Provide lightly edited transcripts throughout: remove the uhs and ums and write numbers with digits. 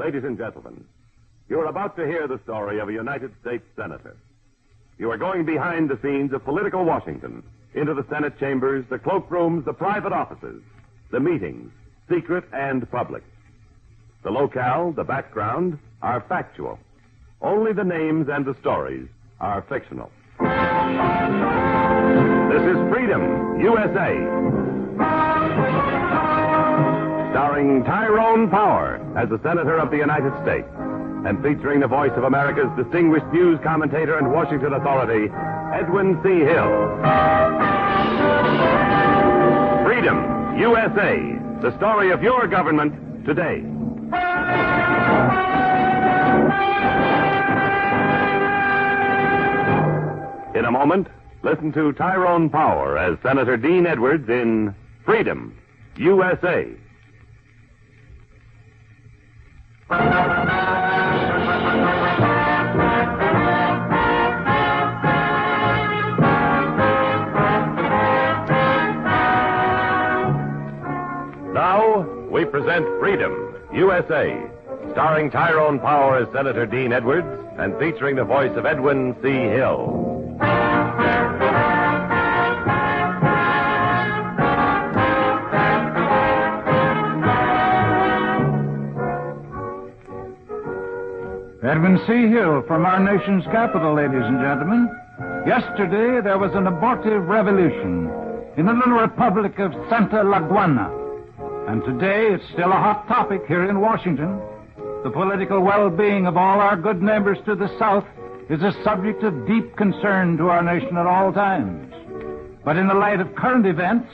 Ladies and gentlemen, you're about to hear the story of a United States Senator. You are going behind the scenes of political Washington, into the Senate chambers, the cloakrooms, the private offices, the meetings, secret and public. The locale, the background, are factual. Only the names and the stories are fictional. This is Freedom, USA. Starring Tyrone Power as the Senator of the United States, and featuring the voice of America's distinguished news commentator and Washington authority, Edwin C. Hill. Freedom, USA, the story of your government today. In a moment, listen to Tyrone Power as Senator Dean Edwards in Freedom, USA. Now, we present Freedom, USA, starring Tyrone Power as Senator Dean Edwards and featuring the voice of Edwin C. Hill. Edwin C. Hill from our nation's capital, ladies and gentlemen. Yesterday, there was an abortive revolution in the little republic of Santa Laguana. And today, it's still a hot topic here in Washington. The political well-being of all our good neighbors to the south is a subject of deep concern to our nation at all times. But in the light of current events,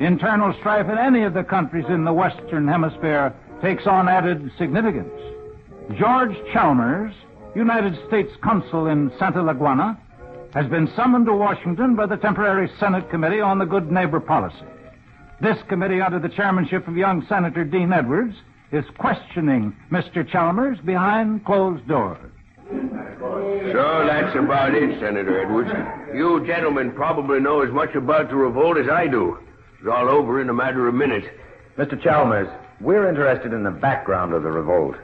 internal strife in any of the countries in the Western Hemisphere takes on added significance. George Chalmers, United States Consul in Santa Laguana, has been summoned to Washington by the temporary Senate Committee on the Good Neighbor Policy. This committee, under the chairmanship of young Senator Dean Edwards, is questioning Mr. Chalmers behind closed doors. So that's about it, Senator Edwards. You gentlemen probably know as much about the revolt as I do. It's all over in a matter of minutes. Mr. Chalmers, we're interested in the background of the revolt.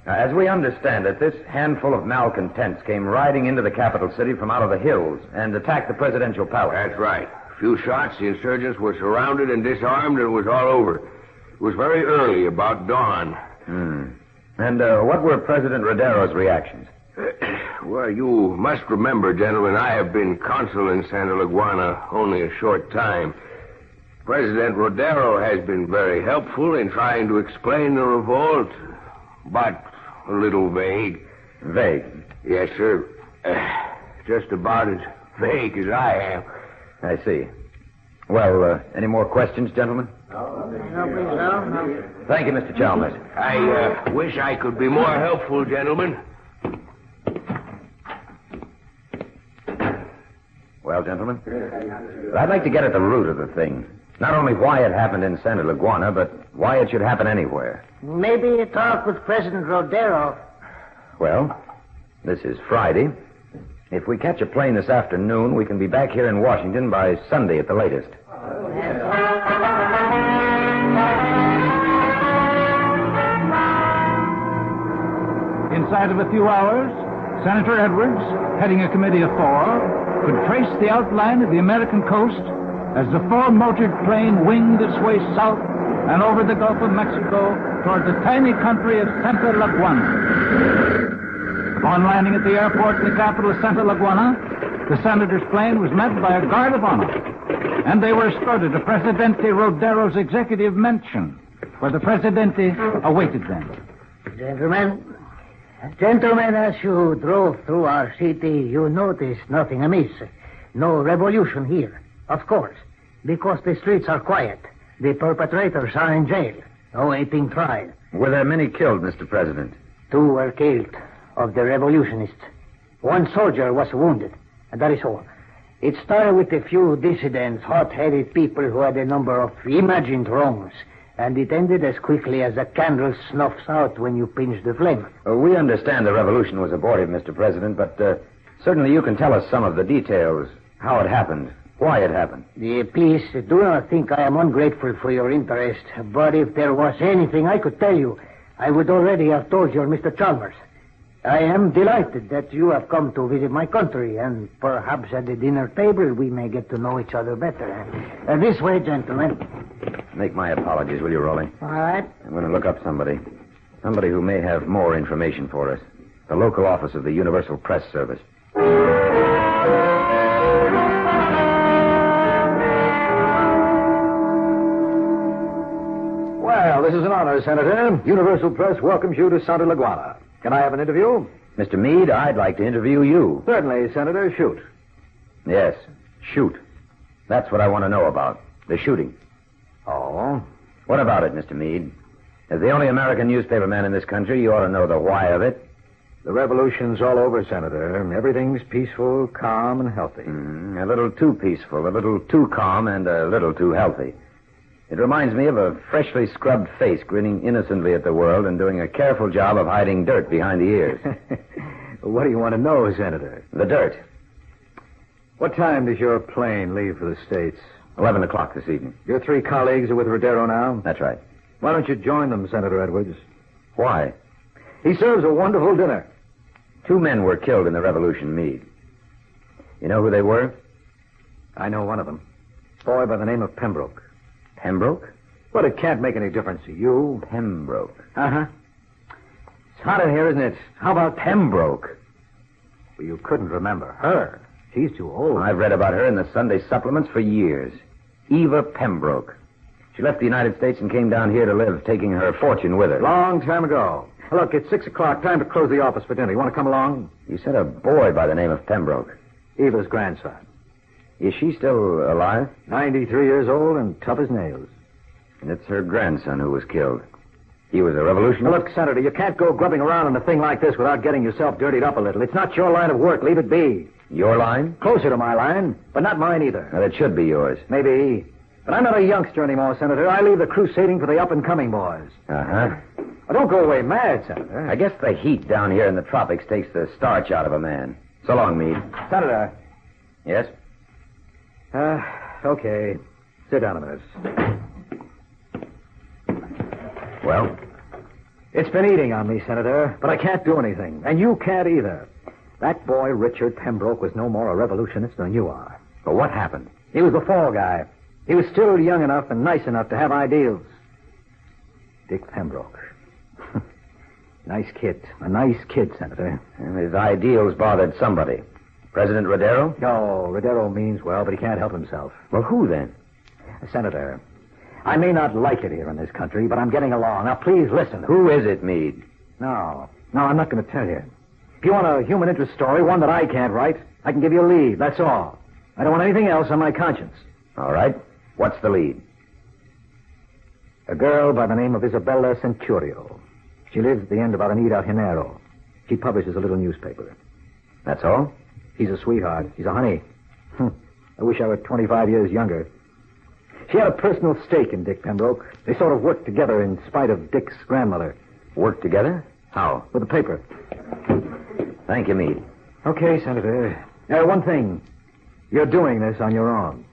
As we understand it, this handful of malcontents came riding into the capital city from out of the hills and attacked the presidential palace. That's right. A few shots, the insurgents were surrounded and disarmed, and it was all over. It was very early, about dawn. And what were President Rodero's reactions? Well, you must remember, gentlemen, I have been consul in Santa Laguana only a short time. President Rodero has been very helpful in trying to explain the revolt, but a little vague. Vague? Yes, sir. Just about as vague as I am. I see. Well, any more questions, gentlemen? Thank you, Mr. Chalmers. I wish I could be more helpful, gentlemen. Well, gentlemen, I'd like to get at the root of the thing. Not only why it happened in Santa Laguana, but why it should happen anywhere. Maybe a talk with President Rodero. Well, this is Friday. If we catch a plane this afternoon, we can be back here in Washington by Sunday at the latest. Inside of a few hours, Senator Edwards, heading a committee of four, could trace the outline of the American coast as the four-motored plane winged its way south and over the Gulf of Mexico toward the tiny country of Santa Laguana. Upon landing at the airport in the capital of Santa Laguana, the senator's plane was met by a guard of honor, and they were escorted to Presidente Rodero's executive mansion, where the Presidente awaited them. Gentlemen, as you drove through our city, you noticed nothing amiss. No revolution here, of course, because the streets are quiet. The perpetrators are in jail, awaiting trial. Were there many killed, Mr. President? 2 were killed of the revolutionists. 1 soldier was wounded, and that is all. It started with a few dissidents, hot-headed people who had a number of imagined wrongs, and it ended as quickly as a candle snuffs out when you pinch the flame. We understand the revolution was abortive, Mr. President, but certainly you can tell us some of the details, how it happened, why it happened. Please, do not think I am ungrateful for your interest, but if there was anything I could tell you, I would already have told you, Mr. Chalmers. I am delighted that you have come to visit my country, and perhaps at the dinner table we may get to know each other better. This way, gentlemen. Make my apologies, will you, Rolly? All right. I'm going to look up somebody. Somebody who may have more information for us. The local office of the Universal Press Service. Well, this is an honor, Senator. Universal Press welcomes you to Santa Laguana. Can I have an interview? Mr. Meade, I'd like to interview you. Certainly, Senator. Shoot. Yes, shoot. That's what I want to know about. The shooting. Oh? What about it, Mr. Meade? As the only American newspaper man in this country, you ought to know the why of it. The revolution's all over, Senator. Everything's peaceful, calm, and healthy. A little too peaceful, a little too calm, and a little too healthy. It reminds me of a freshly scrubbed face grinning innocently at the world and doing a careful job of hiding dirt behind the ears. What do you want to know, Senator? The dirt. What time does your plane leave for the States? 11 o'clock this evening. Your 3 colleagues are with Rodero now? That's right. Why don't you join them, Senator Edwards? Why? He serves a wonderful dinner. 2 men were killed in the revolution, Meade. You know who they were? I know one of them. A boy by the name of Pembrook. Pembrook? But it can't make any difference to you. Pembrook. Uh-huh. It's hot in here, isn't it? How about Pembrook? Well, you couldn't remember her. She's too old. I've read about her in the Sunday supplements for years. Eva Pembrook. She left the United States and came down here to live, taking her fortune with her. Long time ago. Look, it's 6 o'clock. Time to close the office for dinner. You want to come along? You said a boy by the name of Pembrook. Eva's grandson. Is she still alive? 93 years old and tough as nails. And it's her grandson who was killed. He was a revolutionist? Now, look, Senator, you can't go grubbing around on a thing like this without getting yourself dirtied up a little. It's not your line of work. Leave it be. Your line? Closer to my line, but not mine either. Well, it should be yours. Maybe. But I'm not a youngster anymore, Senator. I leave the crusading for the up-and-coming boys. Uh-huh. Well, don't go away mad, Senator. I guess the heat down here in the tropics takes the starch out of a man. So long, Meade. Senator. Yes? Okay. Sit down a minute. Well? It's been eating on me, Senator, but I can't do anything. And you can't either. That boy, Richard Pembrook, was no more a revolutionist than you are. But what happened? He was the fall guy. He was still young enough and nice enough to have ideals. Dick Pembrook. Nice kid. A nice kid, Senator. Well, his ideals bothered somebody. President Rodero? No, Rodero means well, but he can't help himself. Well, who then? Senator, I may not like it here in this country, but I'm getting along. Now, please listen. Who is it, Meade? No, I'm not going to tell you. If you want a human interest story, one that I can't write, I can give you a lead, that's all. I don't want anything else on my conscience. All right. What's the lead? A girl by the name of Isabella Centurio. She lives at the end of Avenida Genero. She publishes a little newspaper. That's all? She's a sweetheart. She's a honey. I wish I were 25 years younger. She had a personal stake in Dick Pembroke. They sort of worked together in spite of Dick's grandmother. Worked together? How? With the paper. Thank you, Meade. Okay, Senator. One thing. You're doing this on your own.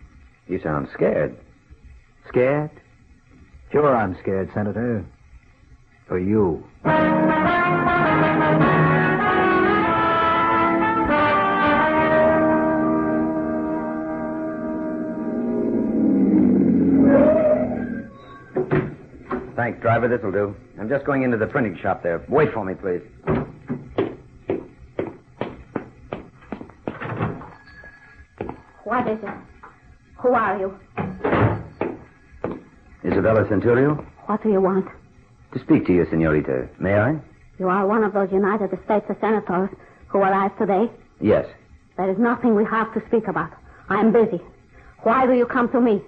You sound scared. Scared? Sure I'm scared, Senator. For you. Thanks, driver. This'll do. I'm just going into the printing shop there. Wait for me, please. What is it? Who are you? Isabella Centurio? What do you want? To speak to you, senorita. May I? You are one of those United States senators who arrived today? Yes. There is nothing we have to speak about. I'm busy. Why do you come to me?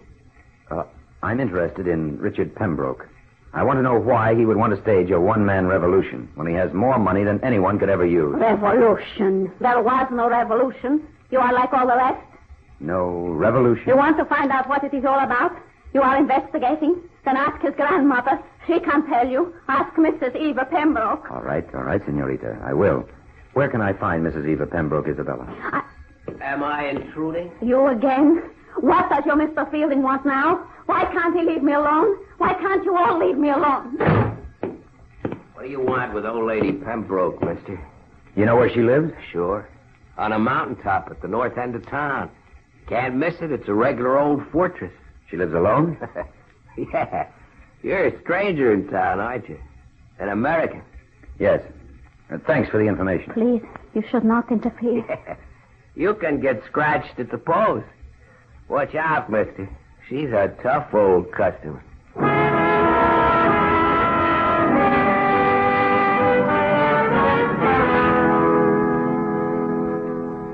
I'm interested in Richard Pembroke. I want to know why he would want to stage a one-man revolution when he has more money than anyone could ever use. Revolution. There was no revolution. You are like all the rest. No revolution? You want to find out what it is all about? You are investigating? Then ask his grandmother. She can tell you. Ask Mrs. Eva Pembroke. All right, senorita. I will. Where can I find Mrs. Eva Pembroke, Isabella? Am I intruding? You again? What does your Mr. Fielding want now? Why can't he leave me alone? Why can't you all leave me alone? What do you want with old lady Pembrook, mister? You know where she lives? Sure. On a mountaintop at the north end of town. Can't miss it. It's a regular old fortress. She lives alone? Yeah. You're a stranger in town, aren't you? An American. Yes. Thanks for the information. Please, you should not interfere. You can get scratched at the post. Watch out, mister. She's a tough old customer.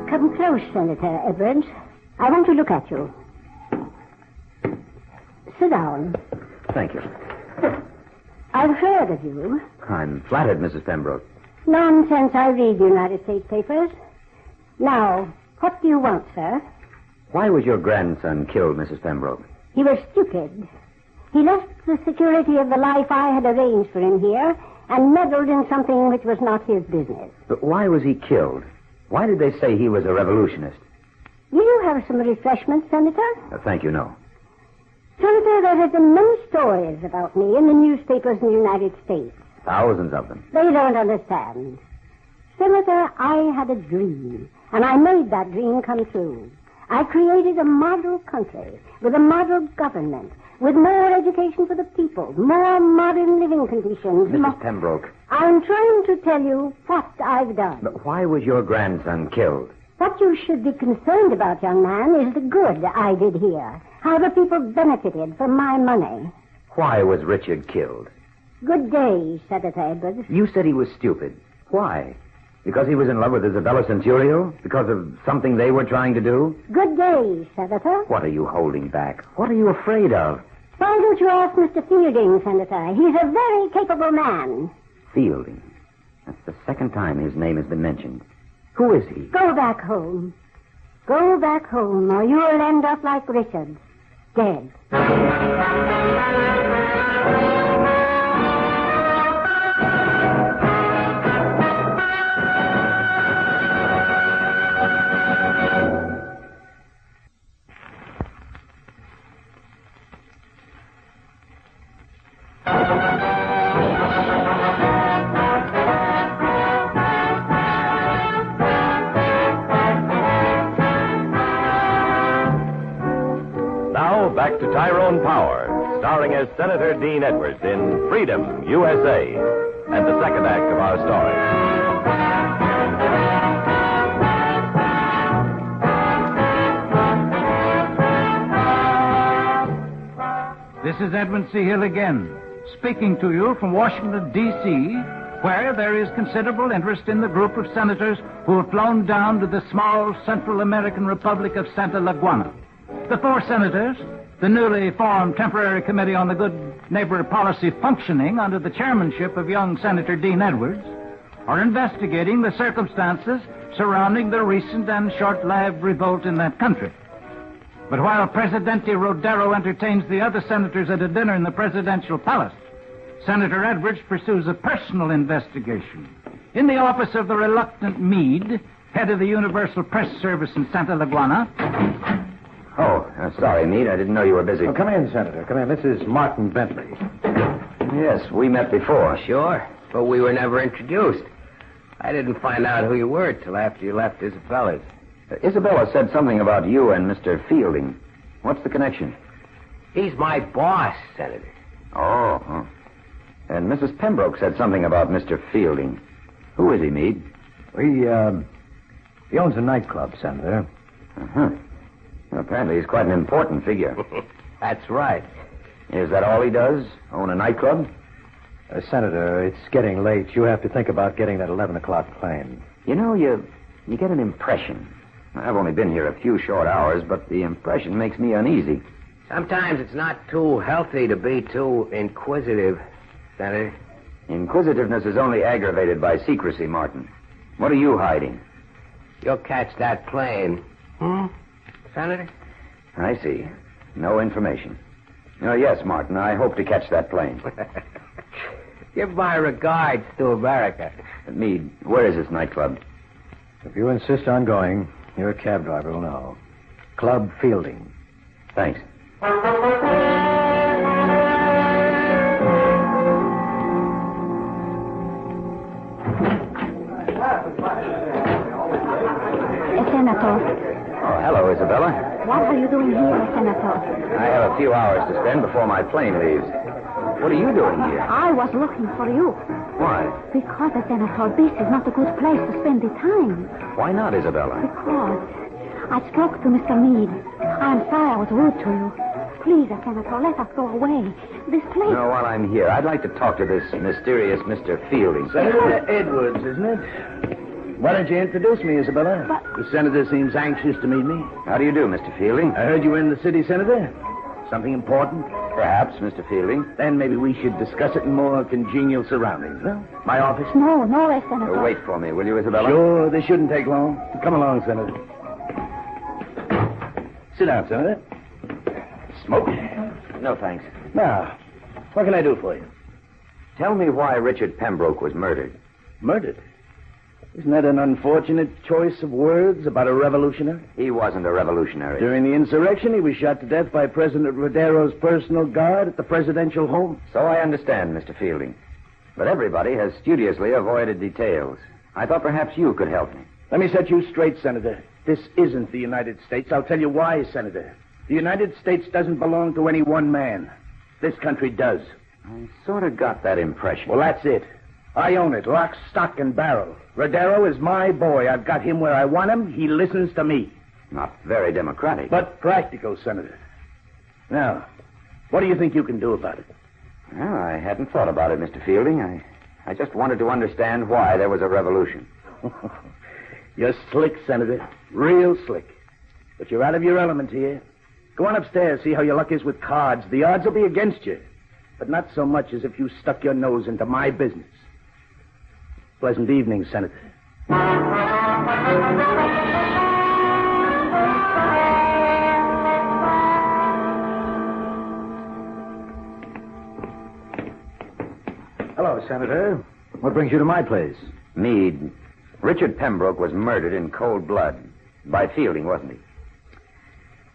Come close, Senator Edwards. I want to look at you. Sit down. Thank you. I've heard of you. I'm flattered, Mrs. Pembroke. Nonsense, I read the United States papers. Now, what do you want, sir? Why was your grandson killed, Mrs. Pembroke? He was stupid. He left the security of the life I had arranged for him here and meddled in something which was not his business. But why was he killed? Why did they say he was a revolutionist? Will you have some refreshment, Senator? Thank you, no. Senator, there have been many stories about me in the newspapers in the United States. Thousands of them. They don't understand. Senator, I had a dream, and I made that dream come true. I created a model country with a model government, with more education for the people, more modern living conditions. Mrs. Pembroke. I'm trying to tell you what I've done. But why was your grandson killed? What you should be concerned about, young man, is the good I did here. How the people benefited from my money. Why was Richard killed? Good day, Senator Edwards. You said he was stupid. Why? Because he was in love with Isabella Centurio? Because of something they were trying to do? Good day, Senator. What are you holding back? What are you afraid of? Why don't you ask Mr. Fielding, Senator? He's a very capable man. Fielding? That's the second time his name has been mentioned. Who is he? Go back home. Go back home, or you'll end up like Richard. Dead. Back to Tyrone Power, starring as Senator Dean Edwards in Freedom, USA, and the second act of our story. This is Edwin C. Hill again, speaking to you from Washington, D.C., where there is considerable interest in the group of senators who have flown down to the small Central American Republic of Santa Laguana. The four senators, the newly formed Temporary Committee on the Good Neighbor Policy functioning under the chairmanship of young Senator Dean Edwards, are investigating the circumstances surrounding the recent and short-lived revolt in that country. But while Presidente Rodero entertains the other senators at a dinner in the presidential palace, Senator Edwards pursues a personal investigation in the office of the reluctant Meade, head of the Universal Press Service in Santa Laguana. Oh, sorry, Meade. I didn't know you were busy. Oh, come in, Senator. Come in. This is Martin Bentley. Yes, we met before. Sure, but we were never introduced. I didn't find out who you were till after you left Isabella's. Isabella said something about you and Mr. Fielding. What's the connection? He's my boss, Senator. Oh. And Mrs. Pembroke said something about Mr. Fielding. Who is he, Meade? He owns a nightclub, Senator. Uh-huh. Well, apparently he's quite an important figure. That's right. Is that all he does? Own a nightclub? Senator, it's getting late. You have to think about getting that 11 o'clock plane. You know, you get an impression. I've only been here a few short hours, but the impression makes me uneasy. Sometimes it's not too healthy to be too inquisitive, Senator. Inquisitiveness is only aggravated by secrecy, Martin. What are you hiding? You'll catch that plane. Senator? I see. No information. Oh, yes, Martin, I hope to catch that plane. Give my regards to America. Meade, where is this nightclub? If you insist on going, your cab driver will know. Club Fielding. Thanks. Senator. Oh, hello, Isabella. What are you doing here, Senator? I have a few hours to spend before my plane leaves. What are you doing here? I was looking for you. Why? Because, Senator, this is not a good place to spend the time. Why not, Isabella? Because I spoke to Mr. Meade. I'm sorry I was rude to you. Please, Senator, let us go away. This place... No, while I'm here, I'd like to talk to this mysterious Mr. Fielding. Senator Edwards, isn't it? Why don't you introduce me, Isabella? But... The senator seems anxious to meet me. How do you do, Mr. Fielding? I heard you were in the city, Senator. Something important? Perhaps, Mr. Fielding. Then maybe we should discuss it in more congenial surroundings, no? My office? No, Senator. Wait for me, will you, Isabella? Sure, this shouldn't take long. Come along, Senator. Sit down, Senator. Smoke? No, thanks. Now, what can I do for you? Tell me why Richard Pembrook was murdered. Murdered? Isn't that an unfortunate choice of words about a revolutionary? He wasn't a revolutionary. During the insurrection, he was shot to death by President Rodero's personal guard at the presidential home. So I understand, Mr. Fielding. But everybody has studiously avoided details. I thought perhaps you could help me. Let me set you straight, Senator. This isn't the United States. I'll tell you why, Senator. The United States doesn't belong to any one man. This country does. I sort of got that impression. Well, that's it. I own it, lock, stock, and barrel. Rodero is my boy. I've got him where I want him. He listens to me. Not very democratic. But practical, Senator. Now, what do you think you can do about it? Well, I hadn't thought about it, Mr. Fielding. I just wanted to understand why there was a revolution. You're slick, Senator. Real slick. But you're out of your element here. Go on upstairs, see how your luck is with cards. The odds will be against you. But not so much as if you stuck your nose into my business. Pleasant evening, Senator. Hello, Senator. What brings you to my place? Meade. Richard Pembrook was murdered in cold blood. By Fielding, wasn't he?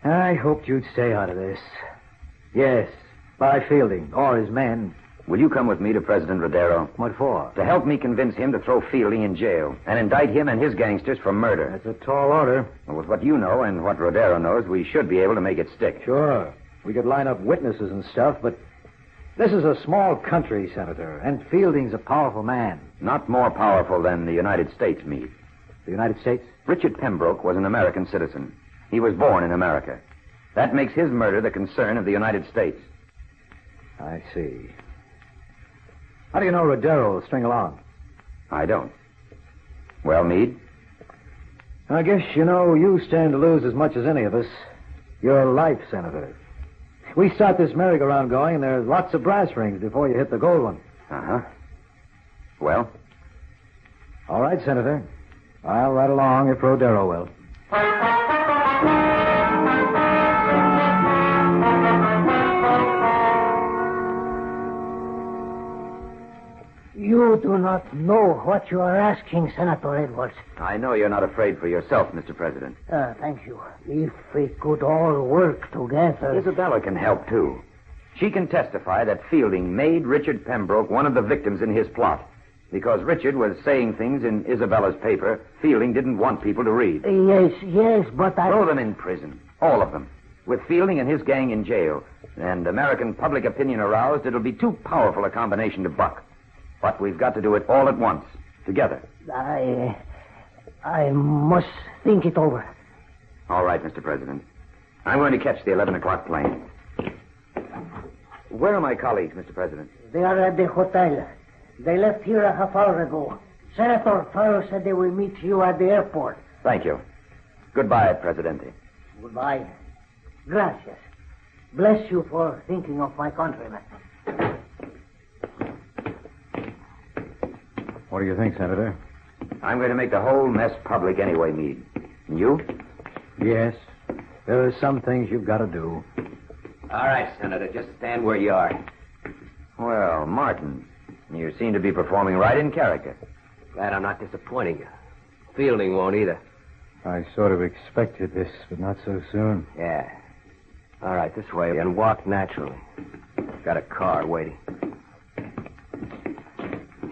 I hoped you'd stay out of this. Yes, by Fielding, or his men. Will you come with me to President Rodero? What for? To help me convince him to throw Fielding in jail and indict him and his gangsters for murder. That's a tall order. Well, with what you know and what Rodero knows, we should be able to make it stick. Sure. We could line up witnesses and stuff, but this is a small country, Senator, and Fielding's a powerful man. Not more powerful than the United States, Meade. The United States? Richard Pembrook was an American citizen. He was born in America. That makes his murder the concern of the United States. I see. How do you know Rodero will string along? I don't. Well, Meade? I guess you know you stand to lose as much as any of us. Your life, Senator. We start this merry-go-round going, and there's lots of brass rings before you hit the gold one. Uh-huh. Well? All right, Senator. I'll ride along if Rodero will. You do not know what you are asking, Senator Edwards. I know you're not afraid for yourself, Mr. President. Thank you. If we could all work together... Isabella can help, too. She can testify that Fielding made Richard Pembrook one of the victims in his plot. Because Richard was saying things in Isabella's paper Fielding didn't want people to read. Yes, but I... Throw them in prison. All of them. With Fielding and his gang in jail. And American public opinion aroused, it'll be too powerful a combination to buck. But we've got to do it all at once, together. I must think it over. All right, Mr. President. I'm going to catch the 11 o'clock plane. Where are my colleagues, Mr. President? They are at the hotel. They left here a half hour ago. Senator Farrell said they will meet you at the airport. Thank you. Goodbye, Presidente. Goodbye. Gracias. Bless you for thinking of my countrymen. What do you think, Senator? I'm going to make the whole mess public anyway, Meade. And you? Yes. There are some things you've got to do. All right, Senator. Just stand where you are. Well, Martin, you seem to be performing right in character. Glad I'm not disappointing you. Fielding won't either. I sort of expected this, but not so soon. Yeah. All right, this way, and walk naturally. Got a car waiting.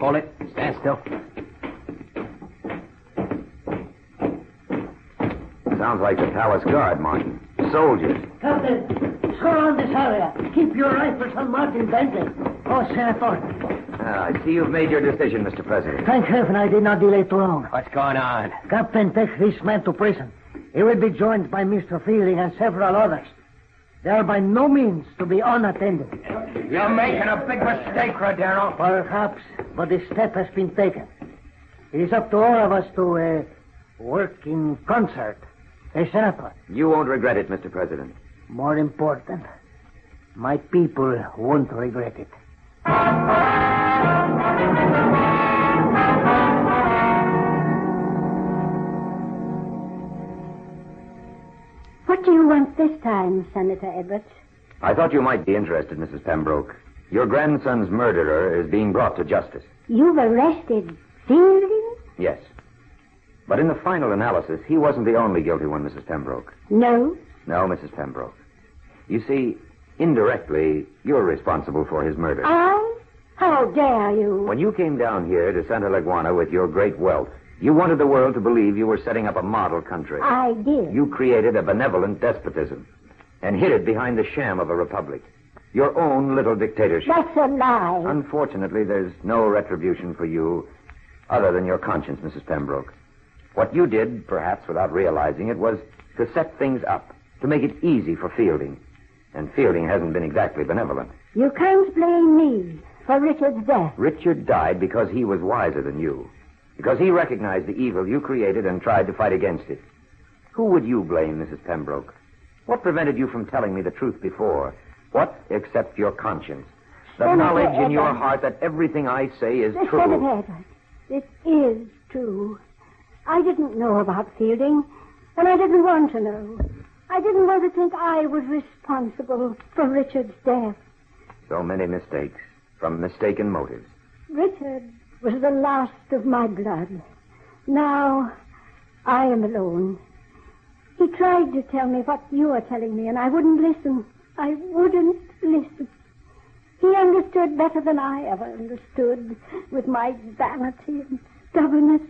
Hold it. Stand still. Sounds like the Palace Guard, Martin. Soldiers. Captain, surround this area. Keep your rifles on Martin Bentley. Oh, Senator. I see you've made your decision, Mr. President. Thank heaven I did not delay too long. What's going on? Captain takes this man to prison. He will be joined by Mr. Fielding and several others. They are by no means to be unattended. You're making a big mistake, Rodero. Perhaps, but the step has been taken. It is up to all of us to work in concert. Hey, Senator. You won't regret it, Mr. President. More important, my people won't regret it. What do you want this time, Senator Edwards? I thought you might be interested, Mrs. Pembrook. Your grandson's murderer is being brought to justice. You've arrested Fielding? Yes. But in the final analysis, he wasn't the only guilty one, Mrs. Pembrook. No? No, Mrs. Pembrook. You see, indirectly, you're responsible for his murder. I? How dare you? When you came down here to Santa Leguana with your great wealth, you wanted the world to believe you were setting up a model country. I did. You created a benevolent despotism and hid it behind the sham of a republic. Your own little dictatorship. That's a lie. Unfortunately, there's no retribution for you other than your conscience, Mrs. Pembroke. What you did, perhaps without realizing it, was to set things up, to make it easy for Fielding. And Fielding hasn't been exactly benevolent. You can't blame me for Richard's death. Richard died because he was wiser than you. Because he recognized the evil you created and tried to fight against it. Who would you blame, Mrs. Pembroke? What prevented you from telling me the truth before? What, except your conscience? The Senator knowledge in your Edwards. heart that everything I say is true. Senator Edwards, it is true. I didn't know about Fielding, and I didn't want to know. I didn't want to think I was responsible for Richard's death. So many mistakes, from mistaken motives. Richard was the last of my blood. Now, I am alone. He tried to tell me what you are telling me, and I wouldn't listen. I wouldn't listen. He understood better than I ever understood, with my vanity and stubbornness.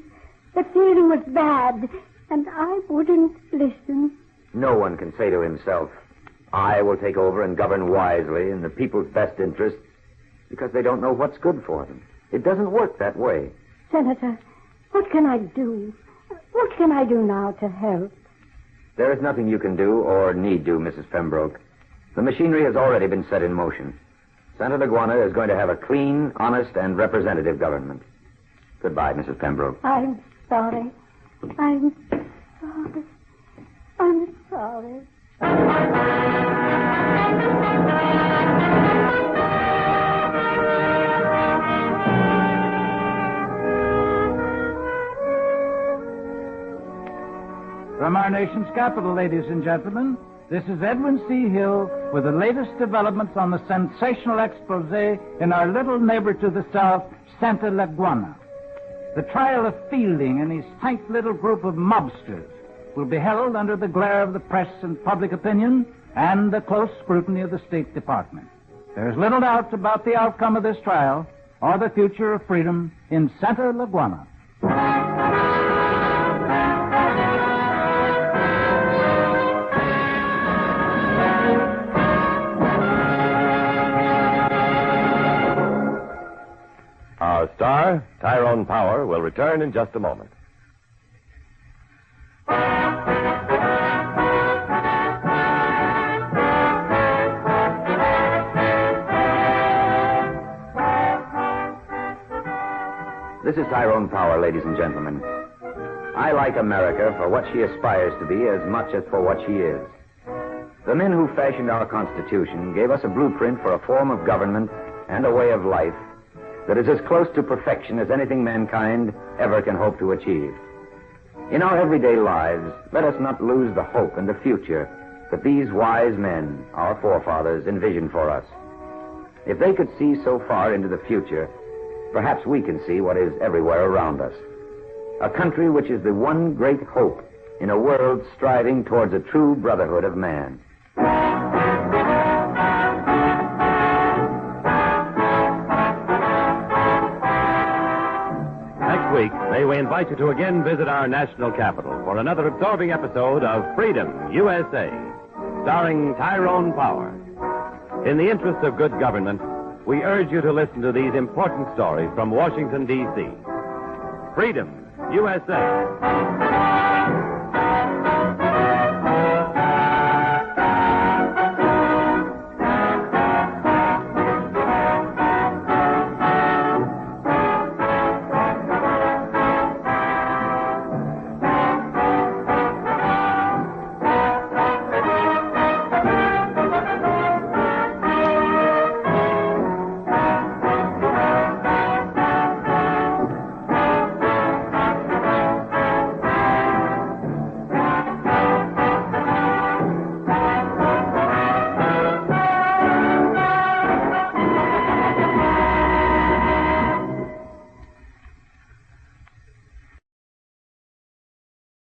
That Fielding was bad, and I wouldn't listen. No one can say to himself, I will take over and govern wisely in the people's best interests, because they don't know what's good for them. It doesn't work that way. Senator, what can I do? What can I do now to help? There is nothing you can do or need do, Mrs. Pembroke. The machinery has already been set in motion. Santa Leguana is going to have a clean, honest, and representative government. Goodbye, Mrs. Pembroke. I'm sorry. I'm sorry. I'm sorry. From our nation's capital, ladies and gentlemen, this is Edwin C. Hill with the latest developments on the sensational expose in our little neighbor to the south, Santa Leguana. The trial of Fielding and his tight little group of mobsters will be held under the glare of the press and public opinion and the close scrutiny of the State Department. There's little doubt about the outcome of this trial or the future of freedom in Santa Leguana. Our star, Tyrone Power, will return in just a moment. This is Tyrone Power, ladies and gentlemen. I like America for what she aspires to be as much as for what she is. The men who fashioned our Constitution gave us a blueprint for a form of government and a way of life that is as close to perfection as anything mankind ever can hope to achieve. In our everyday lives, let us not lose the hope and the future that these wise men, our forefathers, envisioned for us. If they could see so far into the future, perhaps we can see what is everywhere around us. A country which is the one great hope in a world striving towards a true brotherhood of man. Next week, may we invite you to again visit our national capital for another absorbing episode of Freedom, USA, starring Tyrone Power. In the interest of good government, we urge you to listen to these important stories from Washington, D.C. Freedom, USA.